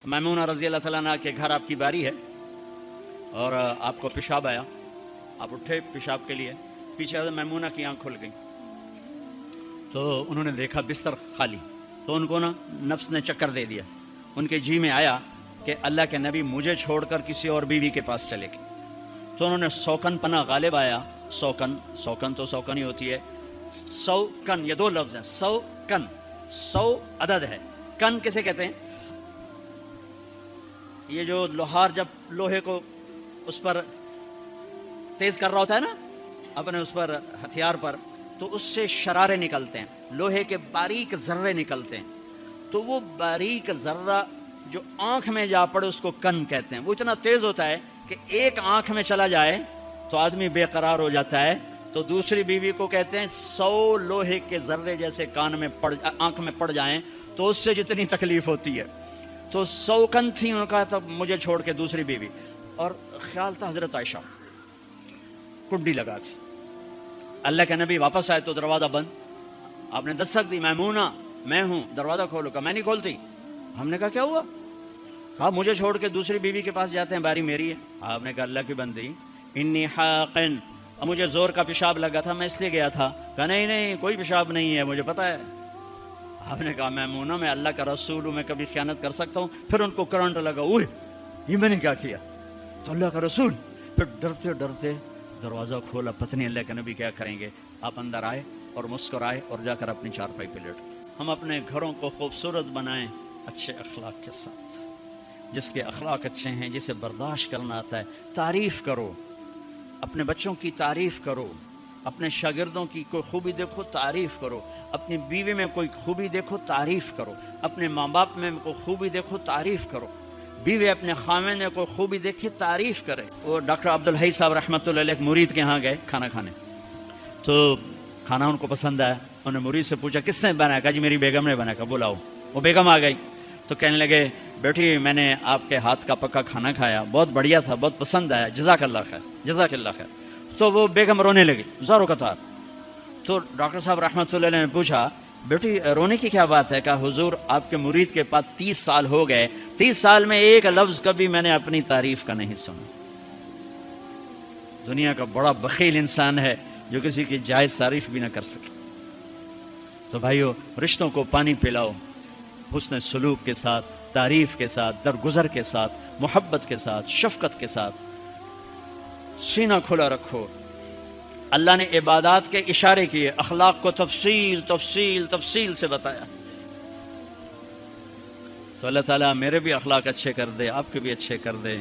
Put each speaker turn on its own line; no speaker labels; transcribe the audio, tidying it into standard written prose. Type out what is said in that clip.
मैमूना रज़ी अल्लाह तआला अन्हा के घर आपकी बारी है और आपको पेशाब आया, आप उठे पेशाब के लिए, पीछे से मैमूना की आंख खुल गई तो उन्होंने देखा बिस्तर खाली, तो उनको ना नफ्स ने चक्कर दे दिया। उनके जी में आया कि अल्लाह के नबी मुझे छोड़कर किसी और बीवी के पास चले गए। तो उन्होंने सौकन पना गालिब आया। सौकन तो सौकन ही होती है, सौकन ये दो लफ्ज हैं। सौकन सौ अदद है, कन किसे कहते हैं? ये जो लोहार जब लोहे को उस पर तेज कर रहा होता है ना अपने उस पर हथियार पर, तो उससे शरारे निकलते हैं, लोहे के बारीक जर्रे निकलते हैं। तो वो बारीक जर्रा जो आंख में जा पड़े उसको कन कहते हैं। वो इतना तेज होता है कि एक आंख में चला जाए तो आदमी बेकरार हो जाता है। तो दूसरी बीवी को कहते हैं 100 लोहे के जर्रे जैसे कान में आंख में पड़ जाएं तो उससे जितनी तकलीफ होती है। तो सौकन थी उनका, तब मुझे छोड़ के दूसरी बीवी, और ख्याल था हजरत आयशा, कुंडी लगा थी। अल्लाह के नबी वापस आए तो दरवाज़ा बंद। आपने दस्तक दी, मैमूना मैं हूँ, दरवाज़ा खोलो। का मैं नहीं खोलती। हमने कहा क्या हुआ? कहा मुझे छोड़ के दूसरी बीवी के पास जाते हैं, बारी मेरी है। आपने कहा अल्लाह की बंदी, इन्नी हाक़िन, मुझे जोर का पेशाब लगा था, मैं इसलिए गया था। कहा नहीं कोई पेशाब नहीं है, मुझे पता है। आपने कहा मैमूना मैं अल्लाह का रसूल हूँ, मैं कभी ख़यानत कर सकता हूँ? फिर उनको करंट लगा, ओए ये मैंने क्या किया? तो अल्लाह का रसूल। फिर डरते डरते दरवाज़ा खोला, पत्नी अल्लाह के नबी क्या करेंगे। आप अंदर आए और मुस्कुराए और जाकर अपनी चारपाई पे लेट। हम अपने घरों को खूबसूरत बनाएं अच्छे अखलाक के साथ। जिसके अखलाक अच्छे हैं, जिसे बर्दाश्त करना आता है, तारीफ़ करो। अपने बच्चों की तारीफ़ करो, अपने शागिर्दों की कोई खूबी देखो तारीफ़ करो, अपनी बीवी में कोई खूबी देखो तारीफ़ करो, अपने माँ बाप में कोई खूबी देखो तारीफ़ करो, बीवी अपने खामिन में कोई खूबी देखे तारीफ़ करे। वो डॉक्टर अब्दुल हई साहब रहमतुल्लाह अलैह मुरीद के यहाँ गए खाना खाने, तो खाना उनको पसंद आया। उन्होंने मुरीद से पूछा किसने बनाया? कहा जी मेरी बेगम ने बनाया। कहा बुलाओ। वो बेगम आ गई तो कहने लगे बेटी मैंने आपके हाथ का पक्का खाना खाया, बहुत बढ़िया था, बहुत पसंद आया, जज़ाकल्लाह खैर जज़ाकल्लाह खैर। तो वो बेगम रोने लगी ज़ारो कतार। तो डॉक्टर साहब रहमतुल्लाह अलैह ने पूछा बेटी रोने की क्या बात है? कहा हुजूर आपके मुरीद के पास 30 साल हो गए, 30 साल में एक लफ्ज़ कभी मैंने अपनी तारीफ़ का नहीं सुना। दुनिया का बड़ा बखील इंसान है जो किसी की जायज़ तारीफ़ भी ना कर सके। तो भाइयों रिश्तों को पानी पिलाओ, हुस्न सलूक के साथ, तारीफ़ के साथ, दरगुजर के साथ, मोहब्बत के साथ, शफ़क़त के साथ। सीना खुला रखो। अल्लाह ने इबादत के इशारे किए, अखलाक को तफसील तफसील तफसील से बताया। तो अल्लाह ताला मेरे भी अखलाक अच्छे कर दे, आपके भी अच्छे कर दे।